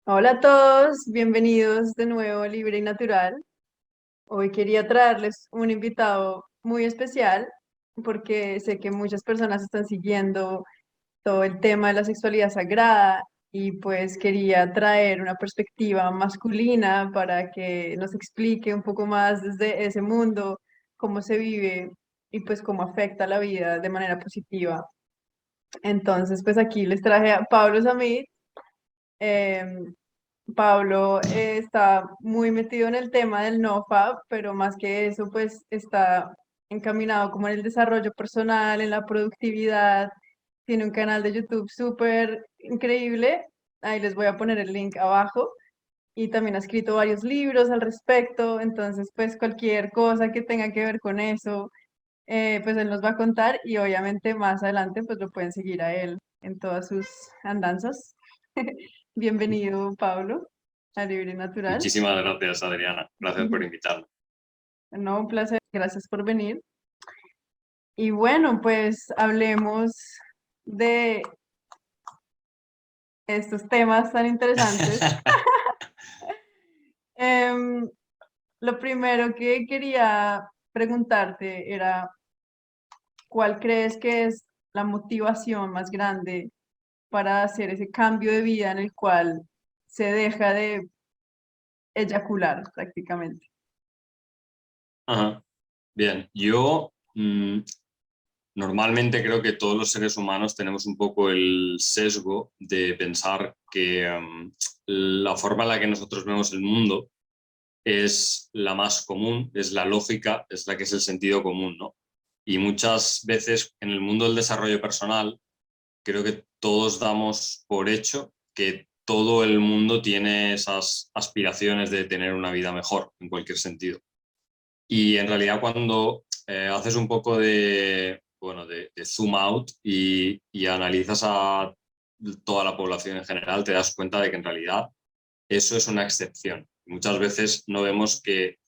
Hola a todos, bienvenidos de nuevo a Libre y Natural. Hoy quería traerles un invitado muy especial porque sé que muchas personas están siguiendo todo el tema de la sexualidad sagrada y pues quería traer una perspectiva masculina para que nos explique un poco más desde ese mundo cómo se vive y pues cómo afecta la vida de manera positiva. Entonces, pues aquí les traje a Pablo Samit. em, Pablo está muy metido en el tema del NoFap, pero más que eso, pues está encaminado como en el desarrollo personal, en la productividad. Tiene un canal de YouTube súper increíble. Ahí les voy a poner el link abajo. Y también ha escrito varios libros al respecto. Entonces, pues cualquier cosa que tenga que ver con eso, pues él nos va a contar y obviamente más adelante, pues lo pueden seguir a él en todas sus andanzas. Bienvenido, Pablo, a Libre y Natural. Muchísimas gracias, Adriana. Gracias por invitarme. No, un placer, gracias por venir. Y bueno, pues hablemos de estos temas tan interesantes. Em, lo primero que quería preguntarte era, ¿cuál crees que es la motivación más grande para hacer ese cambio de vida en el cual se deja de eyacular prácticamente? Ajá. Bien, yo normalmente creo que todos los seres humanos tenemos un poco el sesgo de pensar que la forma en la que nosotros vemos el mundo es la más común, es la lógica, es la que es el sentido común, ¿no? Y muchas veces en el mundo del desarrollo personal creo que todos damos por hecho que todo el mundo tiene esas aspiraciones de tener una vida mejor en cualquier sentido. Y en realidad cuando haces un poco de, bueno, de zoom out y analizas a toda la población en general, te das cuenta de que en realidad eso es una excepción. Muchas veces no vemos que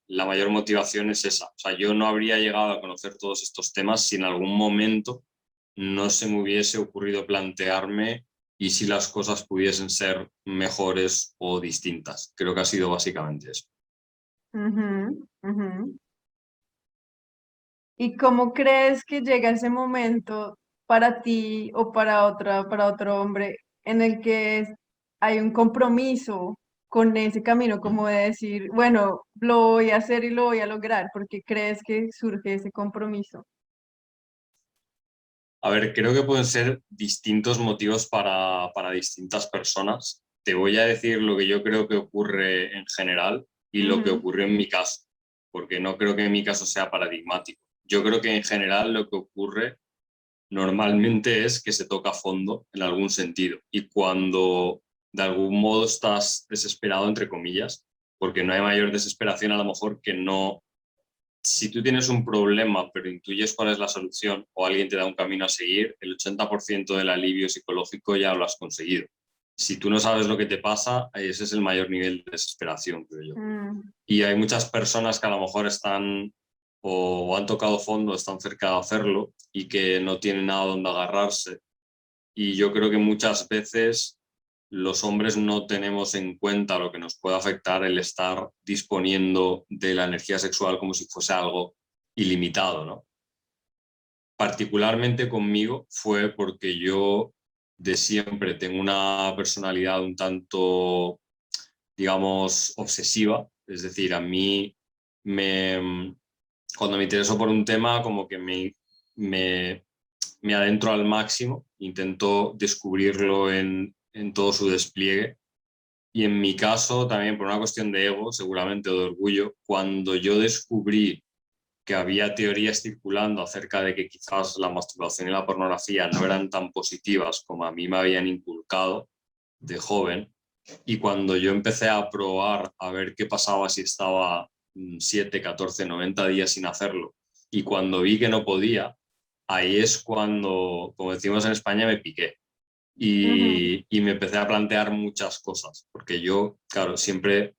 la mayor motivación es esa. O sea, yo no habría llegado a conocer todos estos temas si en algún momento no se me hubiese ocurrido plantearme y si las cosas pudiesen ser mejores o distintas. Creo que ha sido básicamente eso. Ujú, ujú. ¿Y cómo crees que llega ese momento para ti o para otro hombre en el que hay un compromiso con ese camino, como de decir, bueno, lo voy a hacer y lo voy a lograr, porque crees que surge ese compromiso? A ver, creo que pueden ser distintos motivos para distintas personas. Te voy a decir lo que yo creo que ocurre en general y lo que Ujú, ocurrió en mi caso, porque no creo que en mi caso sea paradigmático. Yo creo que en general lo que ocurre normalmente es que se toca fondo en algún sentido y cuando de algún modo estás desesperado, entre comillas, porque no hay mayor desesperación a lo mejor que no, si tú tienes un problema pero intuyes cuál es la solución o alguien te da un camino a seguir, el 80% del alivio psicológico ya lo has conseguido. Si tú no sabes lo que te pasa, ese es el mayor nivel de desesperación, creo yo. mm, Y hay muchas personas que a lo mejor están o han tocado fondo, están cerca de hacerlo y que no tienen nada donde agarrarse. Y yo creo que muchas veces los hombres no tenemos en cuenta lo que nos puede afectar el estar disponiendo de la energía sexual como si fuese algo ilimitado, ¿no? Particularmente conmigo fue porque yo de siempre tengo una personalidad un tanto, digamos, obsesiva, es decir, a mí me, cuando me intereso por un tema como que me, me adentro al máximo, intento descubrirlo en todo su despliegue. Y en mi caso, también por una cuestión de ego, seguramente, o de orgullo, cuando yo descubrí que había teorías circulando acerca de que quizás la masturbación y la pornografía no eran tan positivas como a mí me habían inculcado de joven, y cuando yo empecé a probar a ver qué pasaba si estaba 7, 14, 90 días sin hacerlo, y cuando vi que no podía, ahí es cuando, como decimos en España, me piqué ujú, y me empecé a plantear muchas cosas, porque yo, claro, siempre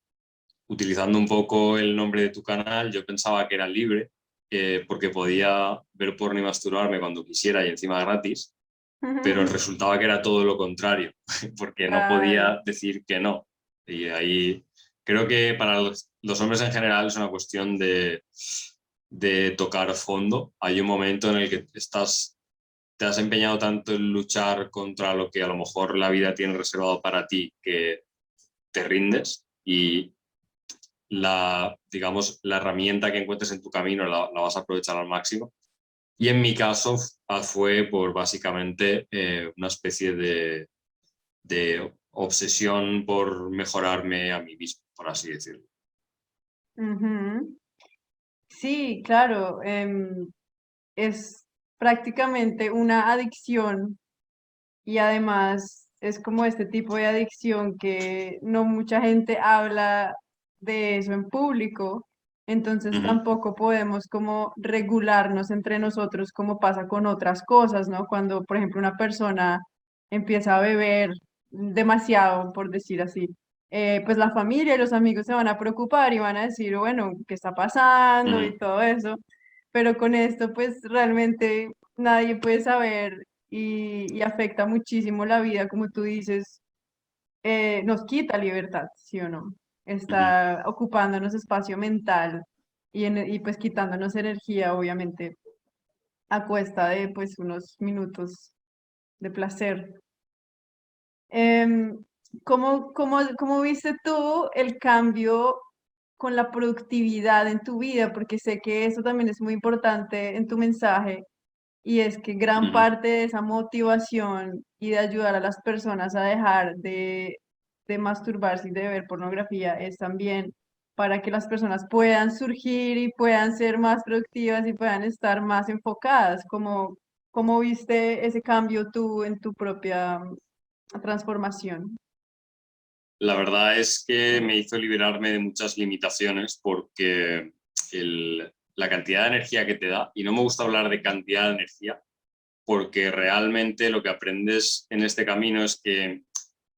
utilizando un poco el nombre de tu canal, yo pensaba que era libre, porque podía ver porno y masturbarme cuando quisiera y encima gratis. pero resultaba que era todo lo contrario, porque no Claro. podía decir que no. Y ahí creo que para los hombres en general es una cuestión de tocar fondo. Hay un momento en el que te has empeñado tanto en luchar contra lo que a lo mejor la vida tiene reservado para ti que te rindes y digamos, la herramienta que encuentres en tu camino la vas a aprovechar al máximo. Y en mi caso fue por básicamente una especie de obsesión por mejorarme a mí mismo, por así decirlo. Ujú. Sí, claro, es prácticamente una adicción y además es como este tipo de adicción que no mucha gente habla de eso en público, entonces Ujú, tampoco podemos como regularnos entre nosotros como pasa con otras cosas, ¿no? Cuando, por ejemplo, una persona empieza a beber demasiado, por decir así, pues la familia y los amigos se van a preocupar y van a decir, bueno, ¿qué está pasando? ujú, Y todo eso, pero con esto pues realmente nadie puede saber y afecta muchísimo la vida, como tú dices, nos quita libertad, ¿sí o no? ujú. Está ocupándonos espacio mental y pues quitándonos energía, obviamente, a cuesta de pues unos minutos de placer. Em, ¿cómo viste tú el cambio con la productividad en tu vida? Porque sé que eso también es muy importante en tu mensaje y es que gran Ujú. parte de esa motivación y de ayudar a las personas a dejar de masturbarse y de ver pornografía es también para que las personas puedan surgir y puedan ser más productivas y puedan estar más enfocadas. ¿Cómo viste ese cambio tú en tu propia transformación? La verdad es que me hizo liberarme de muchas limitaciones porque la cantidad de energía que te da, y no me gusta hablar de cantidad de energía, porque realmente lo que aprendes en este camino es que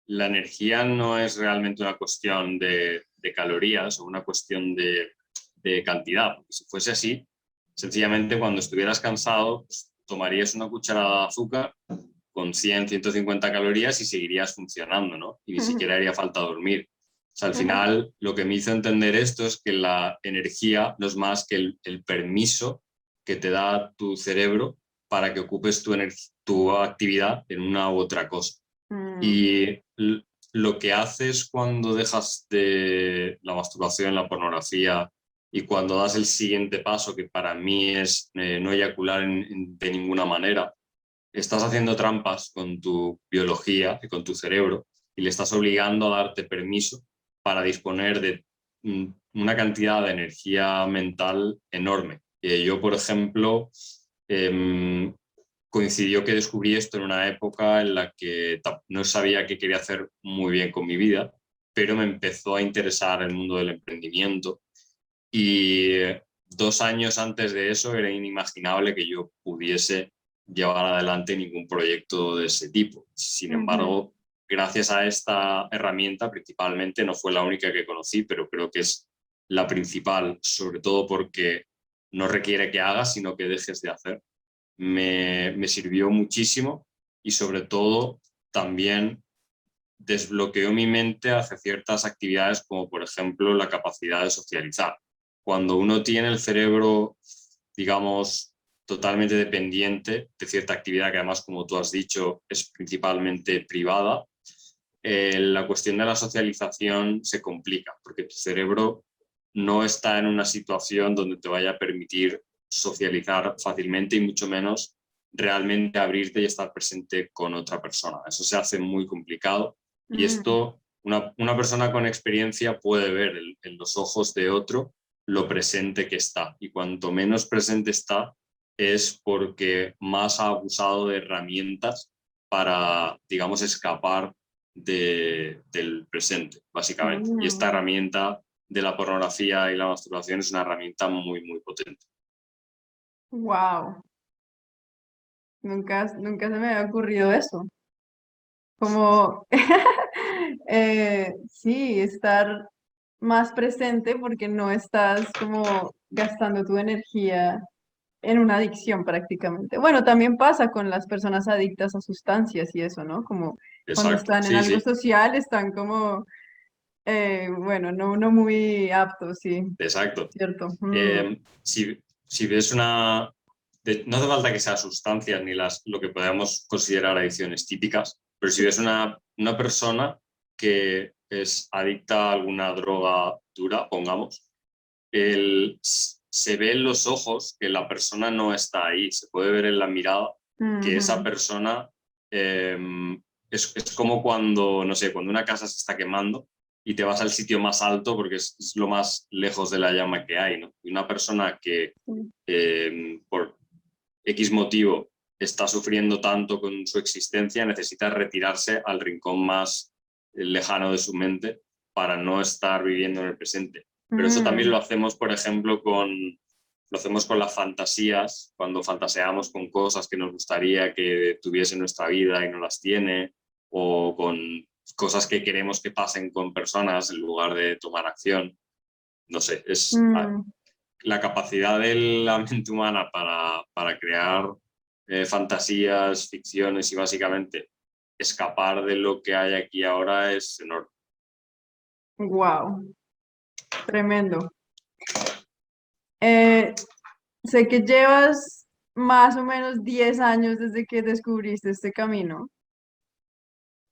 la energía no es realmente una cuestión de calorías o una cuestión de cantidad, porque si fuese así, sencillamente cuando estuvieras cansado, pues, tomarías una cucharada de azúcar con 100, 150 calorías y seguirías funcionando, ¿no? Y ni siquiera haría falta dormir. O sea, al final, lo que me hizo entender esto es que la energía no es más que el permiso que te da tu cerebro para que ocupes tu actividad en una u otra cosa. Mm, Y lo que haces cuando dejas de la masturbación, la pornografía y cuando das el siguiente paso, que para mí es no eyacular de ninguna manera, estás haciendo trampas con tu biología y con tu cerebro y le estás obligando a darte permiso para disponer de una cantidad de energía mental enorme. Yo, por ejemplo, eh, coincidió que descubrí esto en una época en la que no sabía qué quería hacer muy bien con mi vida, pero me empezó a interesar el mundo del emprendimiento y 2 años antes de eso era inimaginable que yo pudiese llevar adelante ningún proyecto de ese tipo. Sin ujú, embargo, gracias a esta herramienta, principalmente, no fue la única que conocí, pero creo que es la principal, sobre todo porque no requiere que hagas, sino que dejes de hacer. Me sirvió muchísimo y sobre todo también desbloqueó mi mente hacia ciertas actividades como por ejemplo la capacidad de socializar. Cuando uno tiene el cerebro, digamos, totalmente dependiente de cierta actividad que además, como tú has dicho, es principalmente privada, la cuestión de la socialización se complica porque tu cerebro no está en una situación donde te vaya a permitir socializar fácilmente y mucho menos realmente abrirte y estar presente con otra persona. Eso se hace muy complicado y mm. esto una persona con experiencia puede ver en los ojos de otro lo presente que está y cuanto menos presente está es porque más ha abusado de herramientas para, digamos, escapar del presente, básicamente. Y esta herramienta de la pornografía y la masturbación es una herramienta muy, muy potente. Wow, nunca se me había ocurrido eso. Como, sí, estar más presente porque no estás como gastando tu energía en una adicción prácticamente. Bueno, también pasa con las personas adictas a sustancias y eso, ¿no? Como cuando Exacto, están en sí, algo sí, social, están como, bueno, no muy aptos, sí, exacto. cierto. Si ves no hace falta que sea sustancias ni lo que podamos considerar adicciones típicas, pero si ves una persona que es adicta a alguna droga dura, pongamos, se ve en los ojos que la persona no está ahí, se puede ver en la mirada que esa Ujú. persona eh, es como cuando, no sé, cuando una casa se está quemando y te vas al sitio más alto porque es lo más lejos de la llama que hay, ¿no? Y una persona que Sí. por X motivo está sufriendo tanto con su existencia, necesita retirarse al rincón más lejano de su mente para no estar viviendo en el presente. Pero eso también Mm, lo hacemos, por ejemplo, lo hacemos con las fantasías, cuando fantaseamos con cosas que nos gustaría que tuviese nuestra vida y no las tiene, o con cosas que queremos que pasen con personas en lugar de tomar acción. No sé, es mm. la capacidad de la mente humana para crear fantasías, ficciones y básicamente escapar de lo que hay aquí ahora es enorme. Wow, tremendo. Eh, Sé que llevas más o menos 10 años desde que descubriste este camino.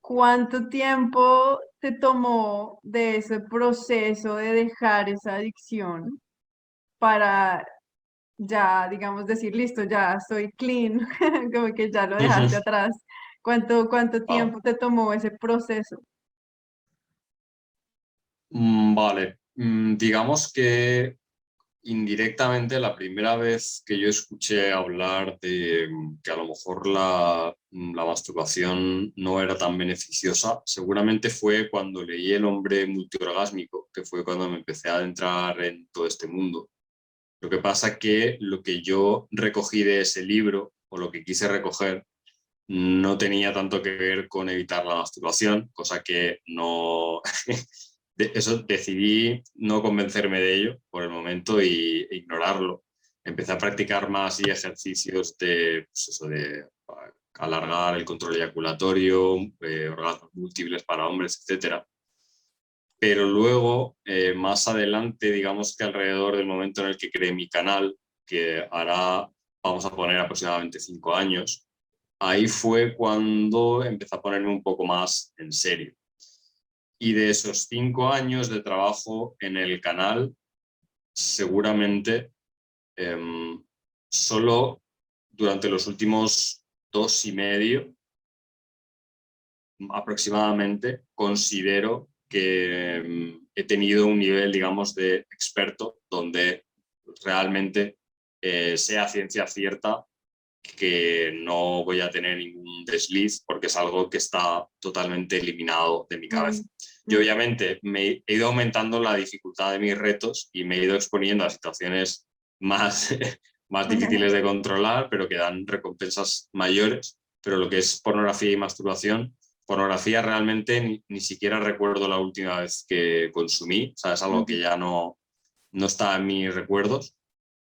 ¿Cuánto tiempo te tomó de ese proceso de dejar esa adicción para ya, digamos, decir, listo, ya estoy clean, como que ya lo dejaste atrás? ¿Cuánto Wow. tiempo te tomó ese proceso? Vale. Digamos que indirectamente la primera vez que yo escuché hablar de que a lo mejor la masturbación no era tan beneficiosa, seguramente fue cuando leí El hombre multiorgásmico, que fue cuando me empecé a adentrar en todo este mundo. Lo que pasa que lo que yo recogí de ese libro, o lo que quise recoger, no tenía tanto que ver con evitar la masturbación, cosa que no... Eso decidí no convencerme de ello por el momento e ignorarlo. Empecé a practicar más y ejercicios de, pues eso, de alargar el control eyaculatorio, orgasmos múltiples para hombres, etcétera. Pero luego, más adelante, digamos que alrededor del momento en el que creé mi canal, que hará, vamos a poner aproximadamente 5 años, ahí fue cuando empecé a ponerme un poco más en serio. Y de esos 5 años de trabajo en el canal, seguramente solo durante los últimos 2 y medio aproximadamente considero que he tenido un nivel, digamos, de experto donde realmente sea ciencia cierta que no voy a tener ningún desliz porque es algo que está totalmente eliminado de mi cabeza. Mm, Y mm, obviamente me he ido aumentando la dificultad de mis retos y me he ido exponiendo a situaciones más, más difíciles de controlar, pero que dan recompensas mayores. Pero lo que es pornografía y masturbación, pornografía realmente ni siquiera recuerdo la última vez que consumí, o sea, es algo que mm. ya no está en mis recuerdos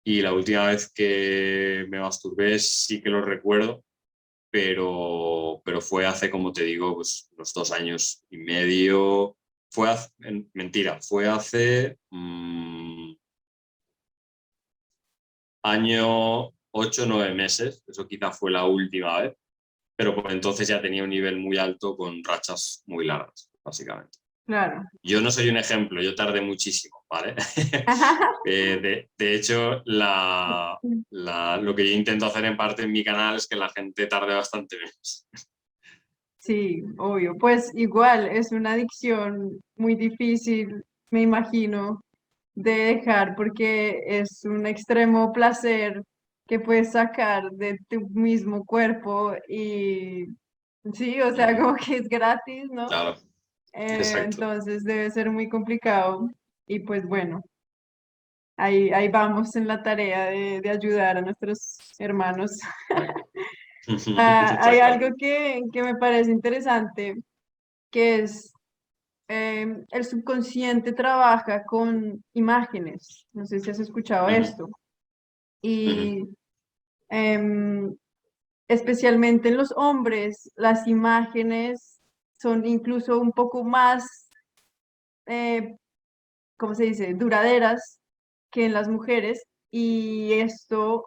y la última vez que me masturbé sí que lo recuerdo, pero fue hace, como te digo, pues unos 2 años y medio. Mentira, fue hace año 8 o 9 meses, eso quizá fue la última vez, pero por entonces ya tenía un nivel muy alto con rachas muy largas, básicamente. Claro. Yo no soy un ejemplo, yo tardé muchísimo, ¿vale? De hecho, lo que yo intento hacer en parte en mi canal es que la gente tarde bastante menos. Sí, obvio. Pues igual es una adicción muy difícil, me imagino, de dejar porque es un extremo placer que puedes sacar de tu mismo cuerpo y sí, o sea, como que es gratis, ¿no? Claro, exacto. Entonces debe ser muy complicado y pues bueno, ahí vamos en la tarea de ayudar a nuestros hermanos. Hay algo Exactamente. que me parece interesante, que es el subconsciente trabaja con imágenes. No sé si has escuchado Ujú, esto. ujú, Y Em, Especialmente en los hombres, las imágenes son incluso un poco más, eh, ¿cómo se dice?, duraderas que en las mujeres. Y esto,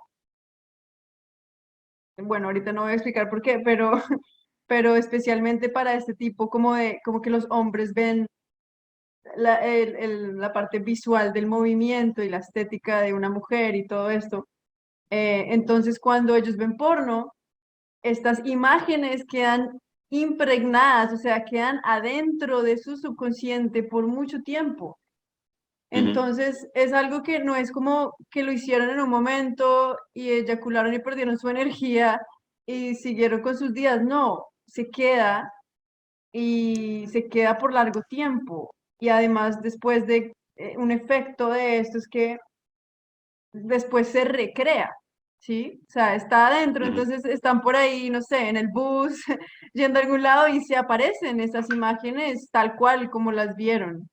bueno, ahorita no voy a explicar por qué, pero, pero especialmente para este tipo como de, como que los hombres ven la parte visual del movimiento y la estética de una mujer y todo esto. Entonces, cuando ellos ven porno, estas imágenes quedan impregnadas, o sea, quedan adentro de su subconsciente por mucho tiempo. Ujú, Entonces, es algo que no es como que lo hicieron en un momento y eyacularon y perdieron su energía y siguieron con sus días. No, se queda y se queda por largo tiempo. Y además, después de un efecto de esto es que después se recrea, ¿sí? O sea, está adentro, ujú. entonces están por ahí, no sé, en el bus, yendo a algún lado y se aparecen esas imágenes tal cual como las vieron.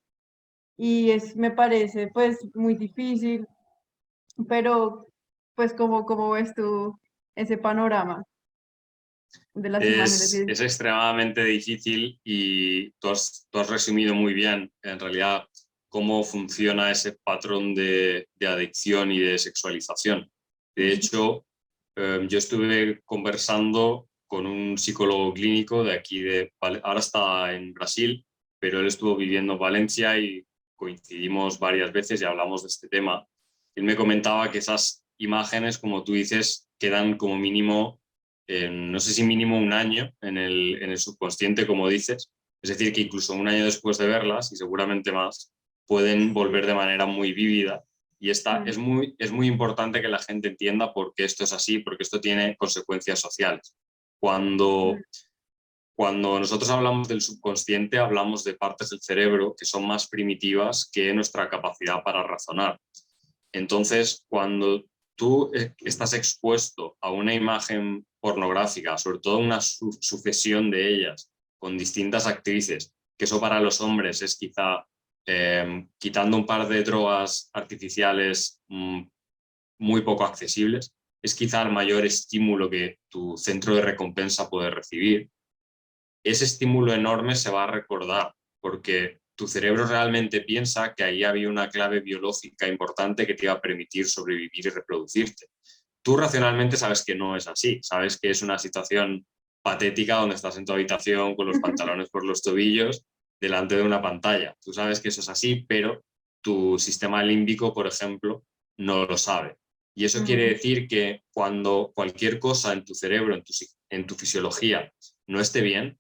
Y es, me parece, pues, muy difícil, pero, pues, ¿cómo ves tú ese panorama de las imágenes? Es extremadamente difícil y tú has resumido muy bien, en realidad, cómo funciona ese patrón de adicción y de sexualización. De Mm, hecho, yo estuve conversando con un psicólogo clínico de aquí, ahora está en Brasil, pero él estuvo viviendo en Valencia y coincidimos varias veces y hablamos de este tema. Él me comentaba que esas imágenes, como tú dices, quedan como mínimo no sé si mínimo un año en el subconsciente, como dices. Es decir, que incluso un año después de verlas, y seguramente más, pueden volver de manera muy vívida. Y mm, es muy importante que la gente entienda por qué esto es así, porque esto tiene consecuencias sociales. mm, Cuando, cuando nosotros hablamos del subconsciente, hablamos de partes del cerebro que son más primitivas que nuestra capacidad para razonar. Entonces, cuando tú estás expuesto a una imagen pornográfica, sobre todo una sucesión de ellas, con distintas actrices, que eso para los hombres es quizá, quitando un par de drogas artificiales muy poco accesibles, es quizá el mayor estímulo que tu centro de recompensa puede recibir. Ese estímulo enorme se va a recordar porque tu cerebro realmente piensa que ahí había una clave biológica importante que te iba a permitir sobrevivir y reproducirte. Tú racionalmente sabes que no es así, sabes que es una situación patética donde estás en tu habitación con los pantalones por los tobillos delante de una pantalla. Tú sabes que eso es así, pero tu sistema límbico, por ejemplo, no lo sabe. Y eso quiere mm, decir que cuando cualquier cosa en tu cerebro, en tu fisiología, no esté bien,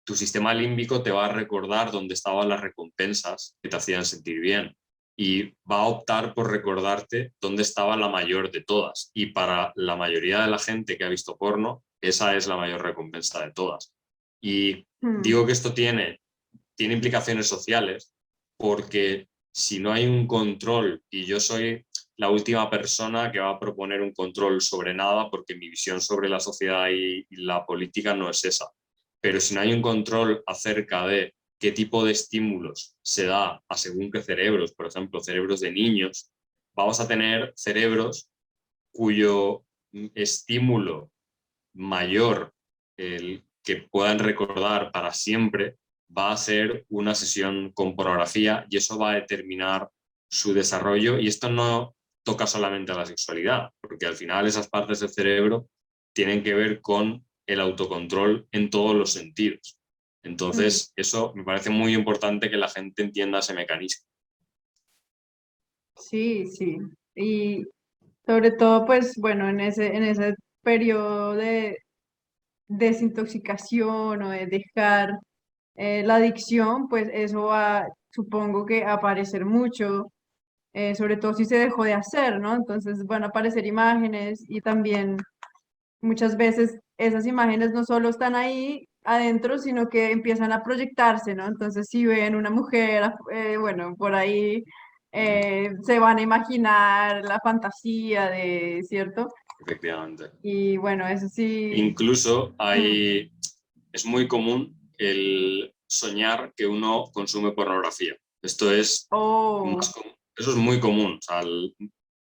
tu sistema límbico te va a recordar dónde estaban las recompensas que te hacían sentir bien y va a optar por recordarte dónde estaba la mayor de todas. Y para la mayoría de la gente que ha visto porno, esa es la mayor recompensa de todas. Y mm, digo que esto tiene implicaciones sociales porque si no hay un control, y yo soy la última persona que va a proponer un control sobre nada porque mi visión sobre la sociedad y la política no es esa, pero si no hay un control acerca de qué tipo de estímulos se da a según qué cerebros, por ejemplo, cerebros de niños, vamos a tener cerebros cuyo estímulo mayor, el que puedan recordar para siempre, va a ser una sesión con pornografía y eso va a determinar su desarrollo. Y esto no toca solamente a la sexualidad, porque al final esas partes del cerebro tienen que ver con el autocontrol en todos los sentidos. mm. Entonces, eso me parece muy importante que la gente entienda ese mecanismo. Sí, sí. Y sobre todo, pues, bueno, en ese periodo de desintoxicación o de dejar la adicción, pues eso va, supongo que a aparecer mucho, sobre todo si se dejó de hacer, ¿no? Entonces van a aparecer imágenes y también muchas veces esas imágenes no solo están ahí adentro, sino que empiezan a proyectarse, ¿no? Entonces si ven una mujer, bueno, por ahí se van a imaginar la fantasía de, ¿cierto? Efectivamente. Y bueno, eso sí. Incluso Mm. es muy común el soñar que uno consume pornografía. Esto es Oh, eso es muy común. O sea,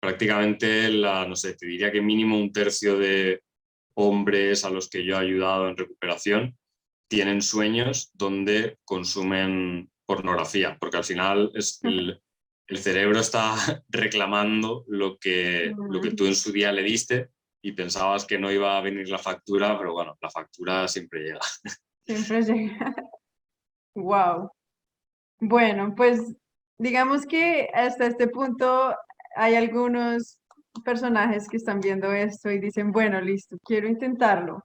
prácticamente, no sé, te diría que mínimo un tercio de hombres a los que yo he ayudado en recuperación tienen sueños donde consumen pornografía, porque al final el cerebro está reclamando lo que Mm, tú en su día le diste y pensabas que no iba a venir la factura, pero bueno, la factura siempre llega. siempre llega. Wow. Bueno, pues digamos que hasta este punto hay algunos personajes que están viendo esto y dicen, bueno, listo, quiero intentarlo.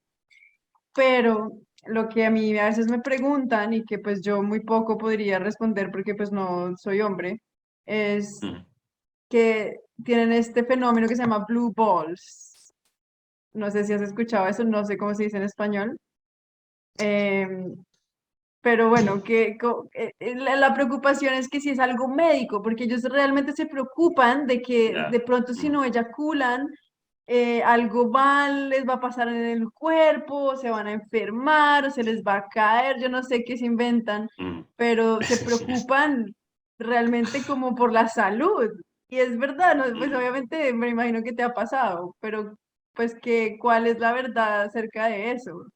Pero lo que a mí a veces me preguntan y que pues yo muy poco podría responder porque pues no soy hombre, es Mm. que tienen este fenómeno que se llama blue balls. No sé si has escuchado eso, no sé cómo se dice en español. Em, pero bueno, la preocupación es que si es algo médico, porque ellos realmente se preocupan de que Ya. de pronto si Mm. no eyaculan, algo mal les va a pasar en el cuerpo, o se van a enfermar, o se les va a caer, yo no sé qué se inventan, Mm. pero se preocupan realmente como por la salud. Y es verdad, ¿no? Pues Mm. obviamente me imagino que te ha pasado, pero pues que, ¿cuál es la verdad acerca de eso?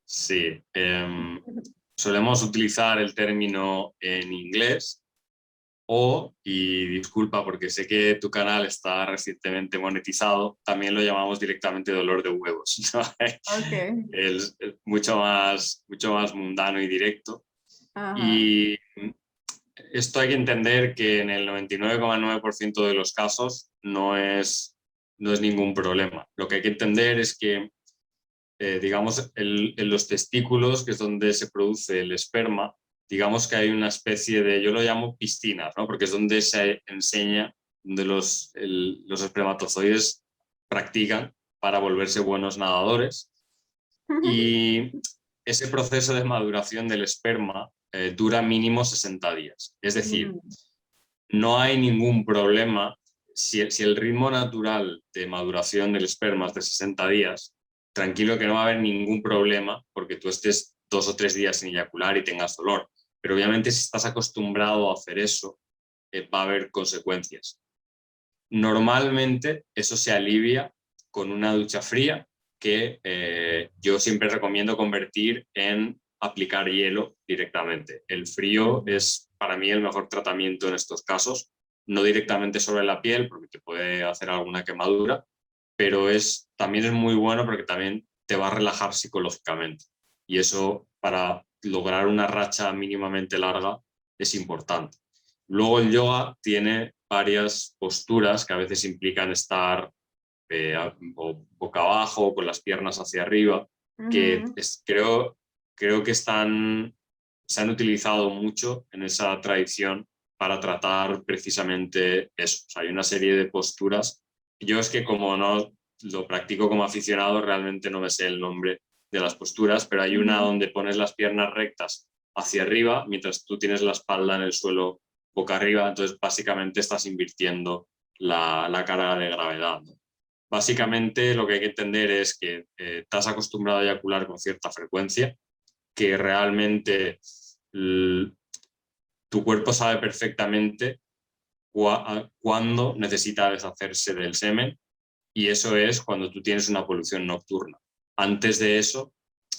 Sí, solemos utilizar el término en inglés y disculpa porque sé que tu canal está recientemente monetizado, también lo llamamos directamente dolor de huevos, ¿no? Ok, Es mucho más mundano y directo. ajá. Y esto hay que entender que en el 99,9% de los casos no es ningún problema. Lo que hay que entender es que digamos, en los testículos, que es donde se produce el esperma, digamos que hay una especie de, yo lo llamo piscinas, ¿no? Porque es donde se enseña, donde los espermatozoides practican para volverse buenos nadadores. Y ese proceso de maduración del esperma dura mínimo 60 días. Es decir, Mm, no hay ningún problema si el ritmo natural de maduración del esperma es de 60 días, tranquilo que no va a haber ningún problema porque tú estés 2 o 3 días sin eyacular y tengas dolor. Pero obviamente si estás acostumbrado a hacer eso, va a haber consecuencias. Normalmente eso se alivia con una ducha fría que yo siempre recomiendo convertir en aplicar hielo directamente. El frío mm, es para mí el mejor tratamiento en estos casos, no directamente sobre la piel porque te puede hacer alguna quemadura, pero también es muy bueno porque también te va a relajar psicológicamente y eso para lograr una racha mínimamente larga es importante. Luego el yoga tiene varias posturas que a veces implican estar boca abajo, con las piernas hacia arriba, que ujú. creo que se han utilizado mucho en esa tradición para tratar precisamente eso. O sea, hay una serie de posturas. Yo es que como no lo practico como aficionado, realmente no me sé el nombre de las posturas, pero hay una Ujú. donde pones las piernas rectas hacia arriba mientras tú tienes la espalda en el suelo boca arriba, entonces básicamente estás invirtiendo la carga de gravedad, ¿no? Básicamente lo que hay que entender es que estás acostumbrado a eyacular con cierta frecuencia, que realmente tu cuerpo sabe perfectamente cuándo necesita deshacerse del semen y eso es cuando tú tienes una polución nocturna. Antes de eso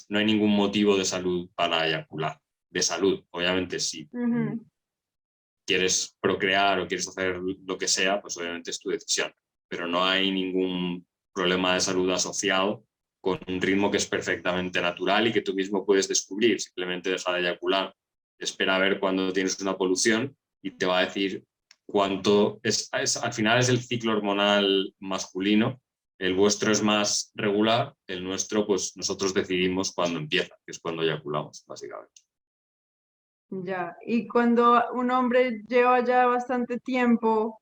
no hay ningún motivo de salud para eyacular. De salud, obviamente sí. Ujú. Quieres procrear o quieres hacer lo que sea, pues obviamente es tu decisión. Pero no hay ningún problema de salud asociado con un ritmo que es perfectamente natural y que tú mismo puedes descubrir. Simplemente deja de eyacular, espera a ver cuando tienes una polución y te va a decir cuánto al final es el ciclo hormonal masculino. El vuestro es más regular, el nuestro, pues nosotros decidimos cuándo empieza, que es cuando eyaculamos, básicamente. Ya, y cuando un hombre lleva ya bastante tiempo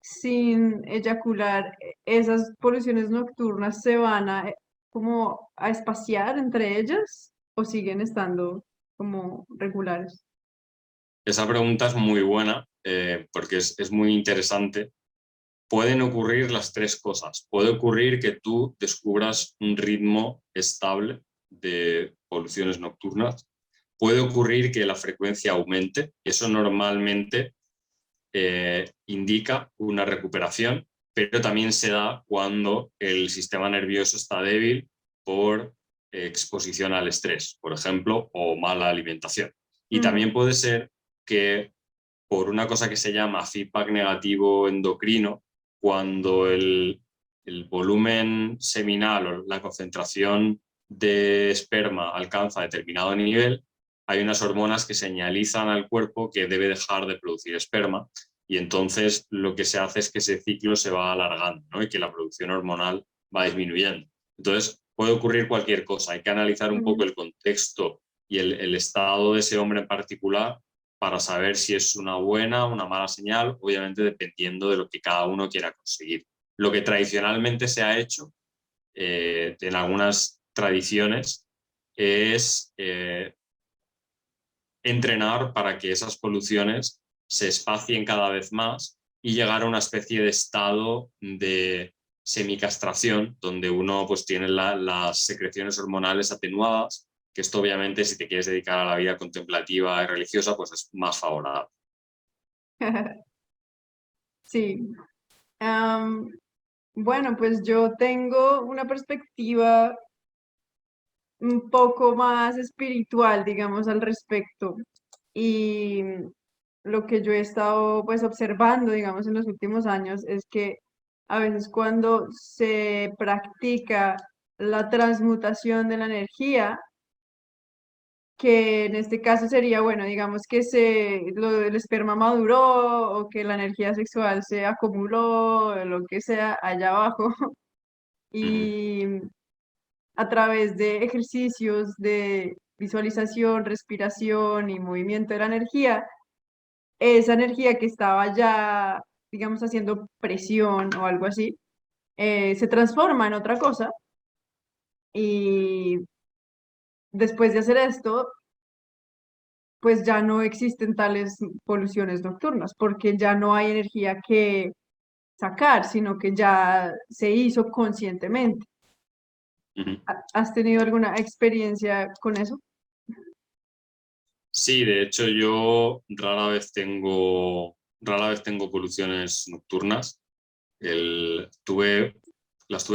sin eyacular, ¿esas poluciones nocturnas se van a como a espaciar entre ellas o siguen estando como regulares? Esa pregunta es muy buena porque es muy interesante. Pueden ocurrir las tres cosas. Puede ocurrir que tú descubras un ritmo estable de poluciones nocturnas. Puede ocurrir que la frecuencia aumente. Eso normalmente indica una recuperación. pero también se da cuando el sistema nervioso está débil por exposición al estrés, por ejemplo, o mala alimentación. Y también puede ser que por una cosa que se llama feedback negativo endocrino, cuando el volumen seminal o la concentración de esperma alcanza determinado nivel, hay unas hormonas que señalizan al cuerpo que debe dejar de producir esperma, y entonces lo que se hace es que ese ciclo se va alargando, ¿no? Y que la producción hormonal va disminuyendo. Entonces puede ocurrir cualquier cosa, hay que analizar un poco el contexto y el estado de ese hombre en particular para saber si es una buena o una mala señal, obviamente dependiendo de lo que cada uno quiera conseguir. Lo que tradicionalmente se ha hecho en algunas tradiciones es entrenar para que esas poluciones se espacien cada vez más y llegar a una especie de estado de semicastración, donde uno pues tiene las secreciones hormonales atenuadas, que esto obviamente si te quieres dedicar a la vida contemplativa y religiosa pues es más favorable. Sí. Am, bueno, pues yo tengo una perspectiva un poco más espiritual, digamos, al respecto. Y lo que yo he estado pues observando, digamos, en los últimos años es que a veces cuando se practica la transmutación de la energía, que en este caso sería, bueno, digamos que el esperma maduró o que la energía sexual se acumuló, o lo que sea allá abajo, y a través de ejercicios de visualización, respiración y movimiento de la energía, esa energía que estaba ya, digamos, haciendo presión o algo así, se transforma en otra cosa y después de hacer esto, pues ya no existen tales poluciones nocturnas porque ya no hay energía que sacar, sino que ya se hizo conscientemente. ¿Has tenido alguna experiencia con eso? Sí, de hecho yo rara vez tengo poluciones nocturnas. Las tuve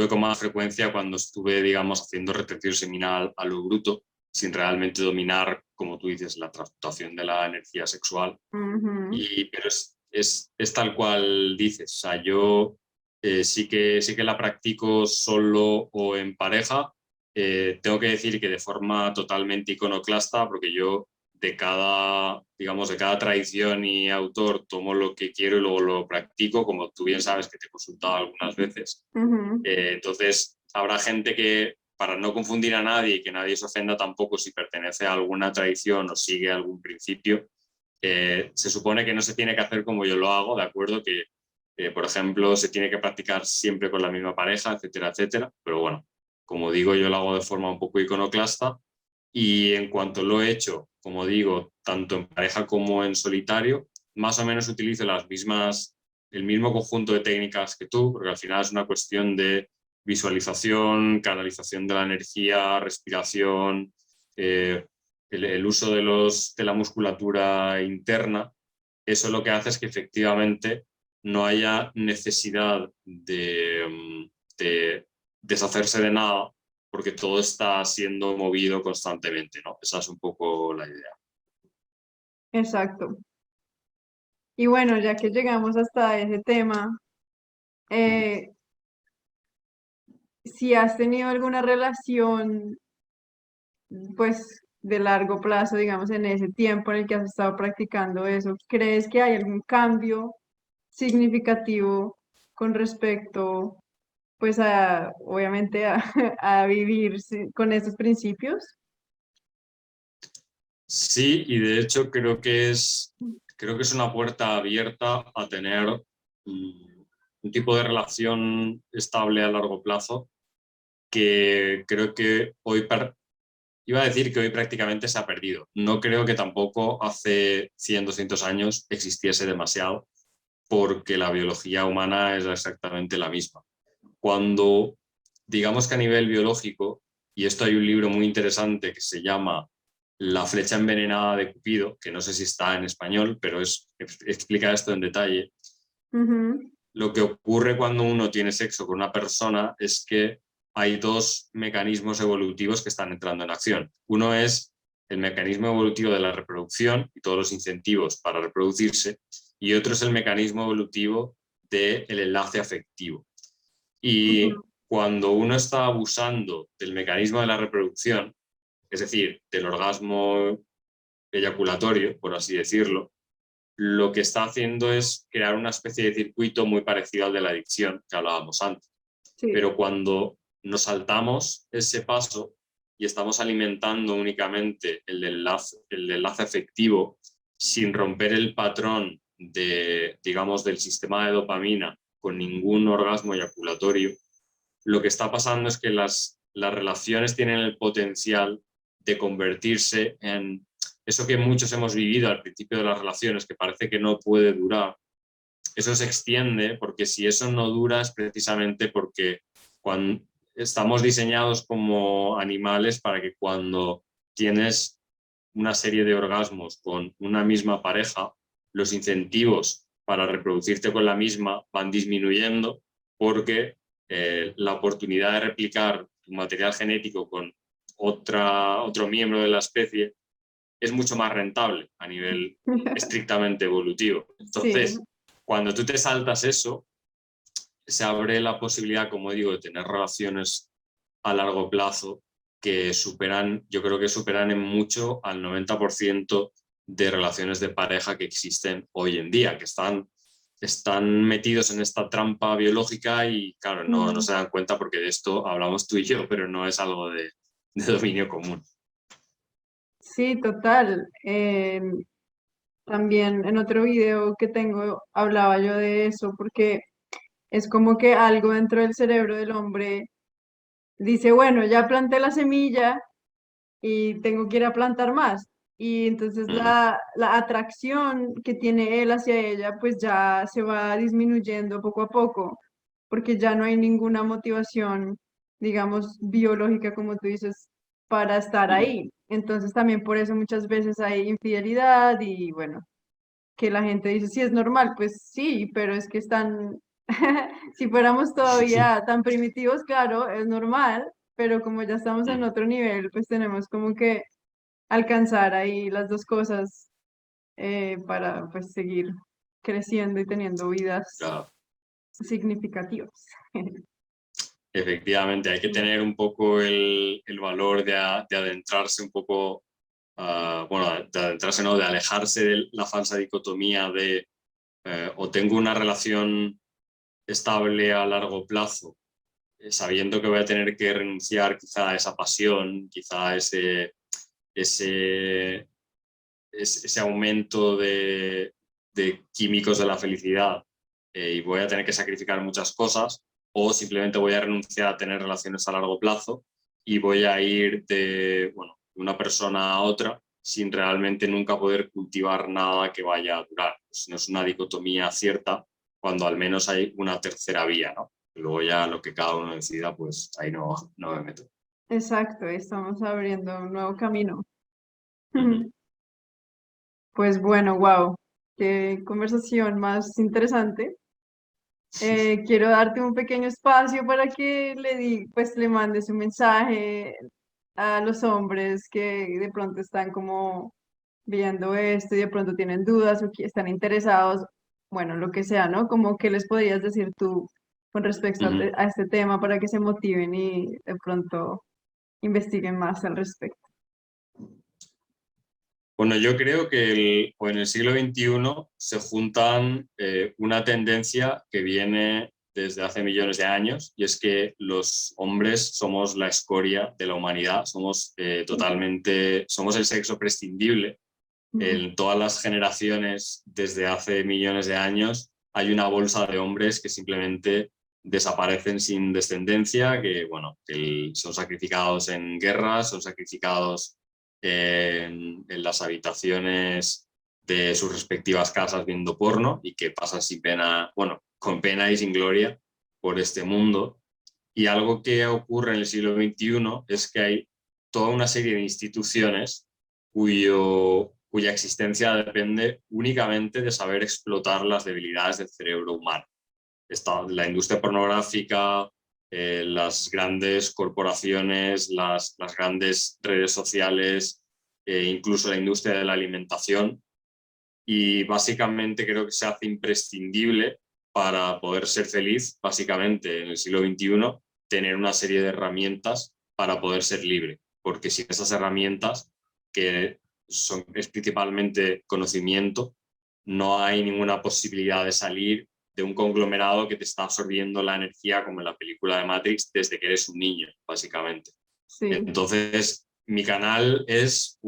con más frecuencia cuando estuve, digamos, haciendo retención seminal a lo bruto, sin realmente dominar, como tú dices, la transmutación de la energía sexual. Ujú. Pero es tal cual dices. O sea, yo sí que la practico solo o en pareja. Tengo que decir que de forma totalmente iconoclasta, porque yo digamos, de cada tradición y autor tomo lo que quiero y luego lo practico, como tú bien sabes que te he consultado algunas veces. Ujú. Entonces, habrá gente que, para no confundir a nadie y que nadie se ofenda tampoco si pertenece a alguna tradición o sigue algún principio, se supone que no se tiene que hacer como yo lo hago, ¿de acuerdo? Que, por ejemplo, se tiene que practicar siempre con la misma pareja, etcétera, etcétera. Pero bueno, como digo, yo lo hago de forma un poco iconoclasta y en cuanto lo he hecho, como digo, tanto en pareja como en solitario, más o menos utilizo el mismo conjunto de técnicas que tú, porque al final es una cuestión de visualización, canalización de la energía, respiración, el uso de la musculatura interna. Eso lo que hace es que efectivamente no haya necesidad de deshacerse de nada, porque todo está siendo movido constantemente, ¿no? Esa es un poco la idea. Exacto. Y bueno, ya que llegamos hasta ese tema, eh, si has tenido alguna relación, pues, de largo plazo, digamos, en ese tiempo en el que has estado practicando eso, ¿crees que hay algún cambio significativo con respecto, pues, obviamente, a vivir con esos principios? Sí, y de hecho creo que es una puerta abierta a tener un tipo de relación estable a largo plazo que creo que iba a decir que hoy prácticamente se ha perdido. No creo que tampoco hace 100, 200 años existiese demasiado, porque la biología humana es exactamente la misma. Cuando, digamos que a nivel biológico, y esto hay un libro muy interesante que se llama La flecha envenenada de Cupido, que no sé si está en español, pero explica esto en detalle. Ujú. lo que ocurre cuando uno tiene sexo con una persona es que hay dos mecanismos evolutivos que están entrando en acción. Uno es el mecanismo evolutivo de la reproducción y todos los incentivos para reproducirse, y otro es el mecanismo evolutivo del enlace afectivo. Y Ujú. cuando uno está abusando del mecanismo de la reproducción, es decir, del orgasmo eyaculatorio, por así decirlo, lo que está haciendo es crear una especie de circuito muy parecido al de la adicción que hablábamos antes. Sí. Pero cuando nos saltamos ese paso y estamos alimentando únicamente el enlace afectivo sin romper el patrón de, digamos, del sistema de dopamina con ningún orgasmo eyaculatorio, lo que está pasando es que las relaciones tienen el potencial de convertirse en eso que muchos hemos vivido al principio de las relaciones, que parece que no puede durar. Eso se extiende porque si eso no dura es precisamente porque cuando estamos diseñados como animales para que cuando tienes una serie de orgasmos con una misma pareja, los incentivos para reproducirte con la misma van disminuyendo porque la oportunidad de replicar tu material genético con otro miembro de la especie es mucho más rentable a nivel estrictamente evolutivo. Sí. Entonces, cuando tú te saltas eso, se abre la posibilidad, como digo, de tener relaciones a largo plazo que superan, yo creo que superan en mucho al 90% de relaciones de pareja que existen hoy en día, que están metidos en esta trampa biológica y, claro, no Mm. se dan cuenta porque de esto hablamos tú y yo, pero no es algo de dominio común. Sí, total. También en otro video que tengo hablaba yo de eso, porque es como que algo dentro del cerebro del hombre dice, bueno, ya planté la semilla y tengo que ir a plantar más. Y entonces Mm, la atracción que tiene él hacia ella, pues ya se va disminuyendo poco a poco, porque ya no hay ninguna motivación, digamos, biológica, como tú dices, para estar mm, ahí. Entonces también por eso muchas veces hay infidelidad y bueno, que la gente dice, sí, es normal, pues sí, pero es que están, si fuéramos todavía tan primitivos, claro, es normal, pero como ya estamos en mm. otro nivel, pues tenemos como que alcanzar ahí las dos cosas para pues seguir creciendo y teniendo vidas Claro. significativas. Efectivamente, hay que tener un poco el valor de adentrarse un poco, bueno, de adentrarse, no, de alejarse de la falsa dicotomía de o tengo una relación estable a largo plazo, sabiendo que voy a tener que renunciar quizá a esa pasión, quizá a ese, ese aumento de químicos de la felicidad y voy a tener que sacrificar muchas cosas, o simplemente voy a renunciar a tener relaciones a largo plazo y voy a ir de, bueno, de una persona a otra sin realmente nunca poder cultivar nada que vaya a durar. Pues no es una dicotomía cierta cuando al menos hay una tercera vía, ¿no? Luego ya lo que cada uno decida, pues ahí no me meto. Exacto, estamos abriendo un nuevo camino. Uh -huh. Pues bueno, wow, qué conversación más interesante. Quiero darte un pequeño espacio para que pues le mandes un mensaje a los hombres que de pronto están como viendo esto y de pronto tienen dudas o que están interesados, bueno, lo que sea, ¿no? Como que les podrías decir tú con respecto Uh -huh. a este tema para que se motiven y de pronto investiguen más al respecto. Bueno, yo creo que en el siglo XXI se juntan una tendencia que viene desde hace millones de años, y es que los hombres somos la escoria de la humanidad, somos el sexo prescindible. Mm. En todas las generaciones desde hace millones de años hay una bolsa de hombres que simplemente desaparecen sin descendencia, que, bueno, que son sacrificados en guerras, son sacrificados en las habitaciones de sus respectivas casas viendo porno y que pasan sin pena, bueno, con pena y sin gloria por este mundo. Y algo que ocurre en el siglo XXI es que hay toda una serie de instituciones cuya existencia depende únicamente de saber explotar las debilidades del cerebro humano. está la industria pornográfica, las grandes corporaciones, las grandes redes sociales, incluso la industria de la alimentación. Y básicamente creo que se hace imprescindible para poder ser feliz, básicamente en el siglo XXI, tener una serie de herramientas para poder ser libre. Porque sin esas herramientas, que es principalmente conocimiento, no hay ninguna posibilidad de salir de un conglomerado que te está absorbiendo la energía, como en la película de Matrix, desde que eres un niño, básicamente. Sí. Entonces, mi canal es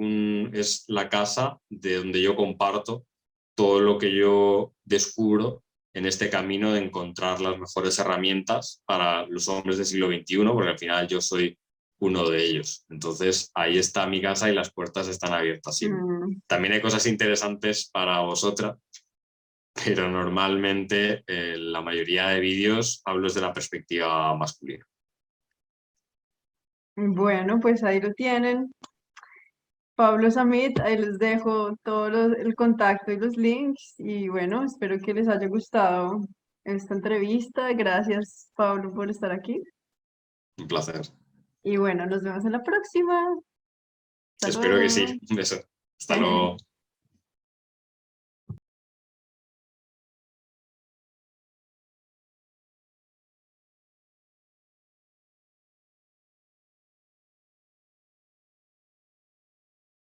la casa de donde yo comparto todo lo que yo descubro en este camino de encontrar las mejores herramientas para los hombres del siglo XXI, porque al final yo soy uno de ellos. Entonces, ahí está mi casa y las puertas están abiertas siempre. Mm, También hay cosas interesantes para vosotras, pero normalmente la mayoría de vídeos hablo desde la perspectiva masculina. bueno, pues ahí lo tienen. Pablo Samit, ahí les dejo el contacto y los links y bueno, espero que les haya gustado esta entrevista. Gracias, Pablo, por estar aquí. Un placer. Y bueno, nos vemos en la próxima. Hasta Espero que luego. sí. Un beso. Hasta luego.